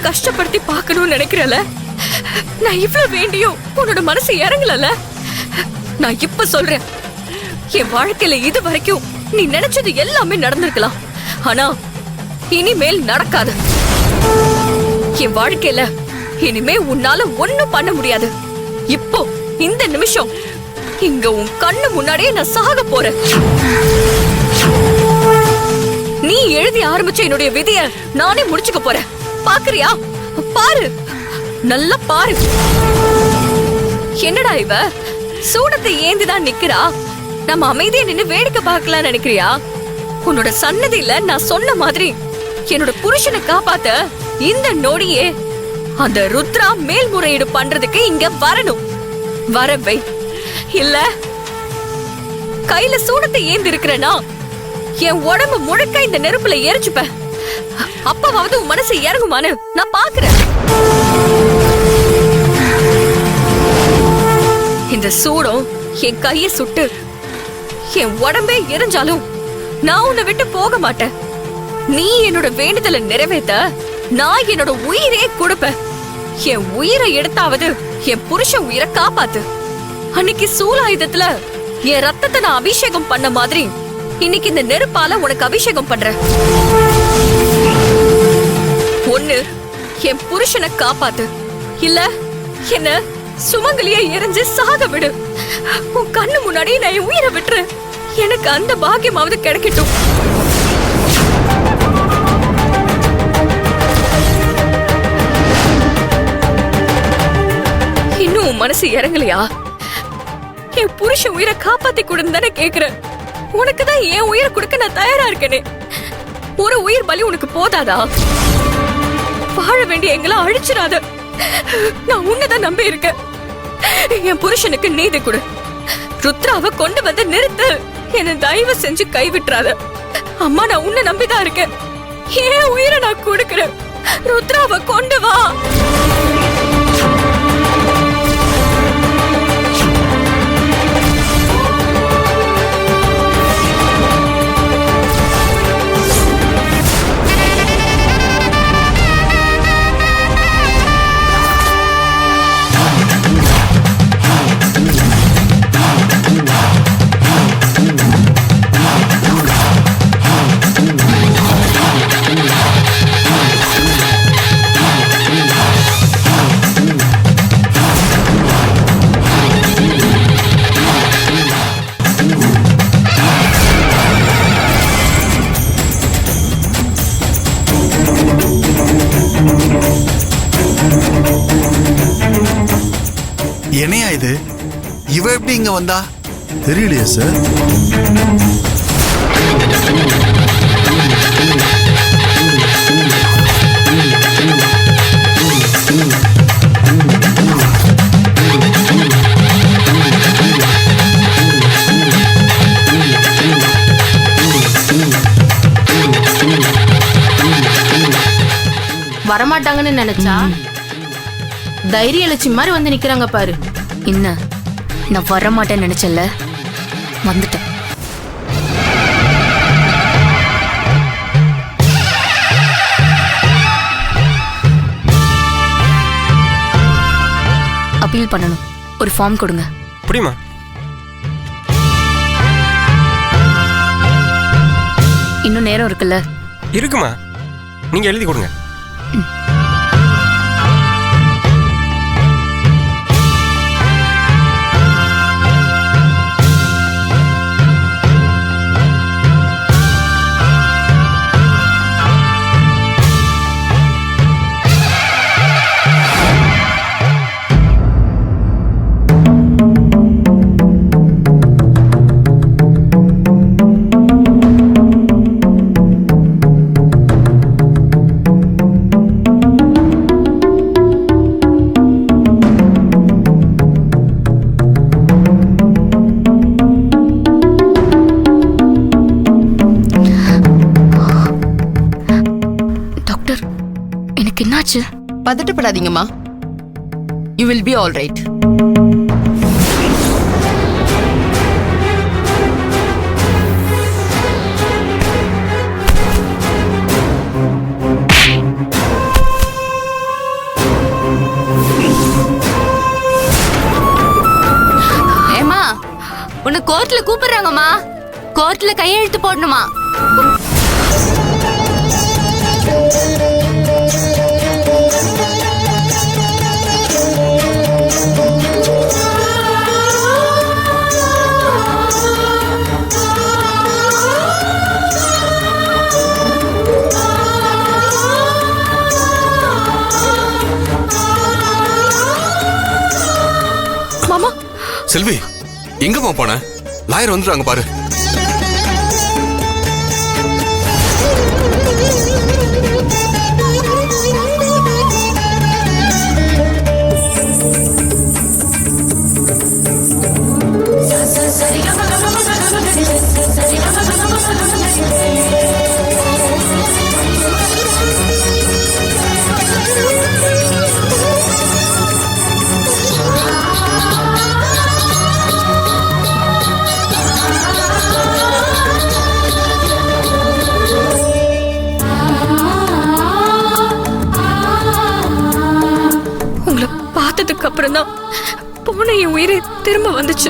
கஷ்டப்படுத்தி பார்க்கணும்னு நினைக்கிறல. நான் இவ்வளவு வேண்டியும் உன்னோட மனசு இறங்கல. நான் இப்ப சொல்றேன், என் வாழ்க்கையில இது வரைக்கும் நீ நினைச்சது எல்லாமே நடந்திருக்கலாம். ஆனா இனிமேல் நடக்காது. என் வாழ்க்கையில இனிமே உன்னால ஒண்ணும் பண்ண முடியாது. இப்போ இந்த நிமிஷம் இங்க உன் கண்ணு முன்னாடியே நான் சாக போறேன். நீ எழுதி ஆரம்பிச்ச என்னுடைய விதிய நானே முடிச்சுக்க போறேன். பாக்குறியா? பாரு, நல்லா பாரு. என்னடா இவ சூடத்தை ஏந்திதான் நிக்கிறா? நம்ம அமைதியா நின்னு வேடிக்கை பார்க்கலாம் நினைக்கிறியா? உன்னோட சன்னதியில நான் சொன்ன மாதிரி என்னோட புருஷனை காப்பாத்த இந்த நொடியே அந்த ருத்ரா மேல்முறையீடு பண்றதுக்கு இங்க வரணும். வரவை இல்ல கையில சூடத்தை ஏந்தி இருக்கிறனா என் உடம்பு முழுக்க இந்த நெருப்புல எரிச்சுப்ப. அப்பவாவது உன் மனசு இறங்குமான்னு நான் பாக்குறேன். இந்த சூடம் என் கைய சுட்டு என் உடம்பே எரிஞ்சாலும் நான் உன்னை விட்டு போக மாட்டேன். நீ என்னோட வேண்டுதலை நிறைவேற்ற நான் என்னோட உயிரே கொடுப்பேன். என் உயிரை எடுத்தாவது என் புருஷன் உயிரை காப்பாத்து. அன்னைக்கு சூலாயுதத்துல என் ரத்தத்தை நான் அபிஷேகம் பண்ண மாதிரி இன்னைக்கு இந்த நெருப்பால உனக்கு அபிஷேகம் பண்றேன். ஒண்ணு என் புருஷனை காப்பாத்து, இல்ல என்ன சுமங்கலியா எரிஞ்சு சாக விடு. உன் கண்ணு முன்னாடி நான் என் உயிரை விட்டுரு. எனக்கு அந்த பாக்கியமாவது கிடைக்கட்டும். இன்னும் உன் மனசு இறங்கலையா? என் புருஷன் உயிரை காப்பாத்தி கொடுன்னு கேக்குறேன். உனக்குதான் என் உயிரை கொடுக்க நான் தயாரா இருக்கேனே. ஒரு உயிர் பலி உனக்கு போதாதா? வாழ வேண்டிய எங்களை அழிச்சிடாத. நான் உன்னதான் நம்பி இருக்கேன். என் புருஷனுக்கு நீதி கொடு. ருத்ராவை கொண்டு வந்து நிறுத்து. என்ன தயவு செஞ்சு கைவிட்டுறாத. அம்மா, நான் உன்னை நம்பிதான் இருக்கேன். ஏன் உயிரை நான் கொடுக்கிறேன். ருத்ராவை கொண்டு வா. என்னையா இது? இவ எப்படி இங்க வந்தா? தெரியலையே சார். வரமாட்டாங்கன்னு நினைச்சா தைரிய லட்சுமி மாதிரி வந்து நிக்கிறாங்க பாரு. என்ன, நான் வரமாட்டேன்னு நினைச்சல, வந்துட்டேன். அப்பீல் பண்ணணும். ஒரு ஃபார்ம் கொடுங்க. புரியுமா? இன்னும் நேரம் இருக்குல்ல? இருக்குமா, நீங்க எழுதி கொடுங்க. பதட்டப்படாதீங்கம்மா. You will be all right. உன்னை கோர்ட்ல கூப்பிடுறாங்கம்மா. கோர்ட்ல கையெழுத்து போடணுமா? மாமா, செல்வி, எங்கம்மா போன? லாயர் வந்துட்டாங்க பாரு. உங்களை பார்த்ததுக்கு அப்புறம் தான் போன என் உயிரை திரும்ப வந்துச்சு.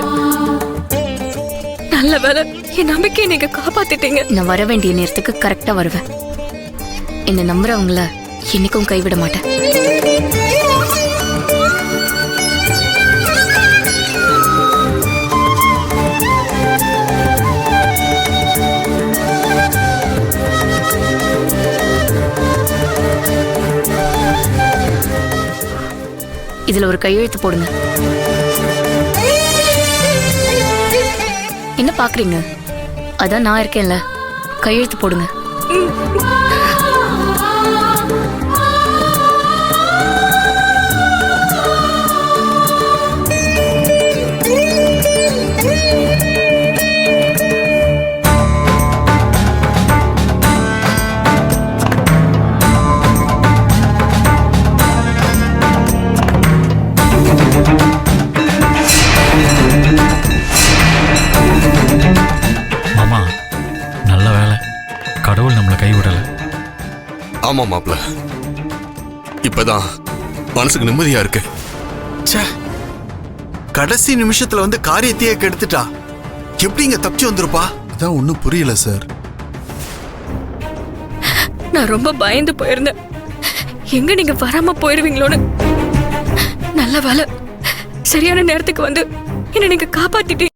நல்ல வேலை, என் நம்பிக்கையை நீங்க காப்பாத்திட்டீங்க. நான் வர வேண்டிய நேரத்துக்கு கரெக்டா வருவேன். என்ன நம்புறவங்கள என்னைக்கும் கைவிட மாட்டேன். இதுல ஒரு கையெழுத்து போடுங்க. என்ன பாக்குறீங்க? அதான் நான் இருக்கேன்ல, கையெழுத்து போடுங்க. மாமா, நல்ல வேலை, கடவுள் நம்மளை கைவிடல. ஆமா மாப்ள, இப்பதான் மனசுக்கு நிம்மதியா இருக்கு. ச்சே, கடைசி நிமிஷத்துல வந்து காரியத்தையே கெடுத்துட்டா. எப்படிங்க தப்பிச்சு வந்திருப்பா? அதான் ஒன்றும் புரியல சார். நான் ரொம்ப பயந்து போயிருந்தேன், எங்க நீங்க வராம போயிருவீங்களோன்னு. நல்ல வேலை, சரியான நேரத்துக்கு வந்து என்ன நீங்க காப்பாத்திட்டீங்க.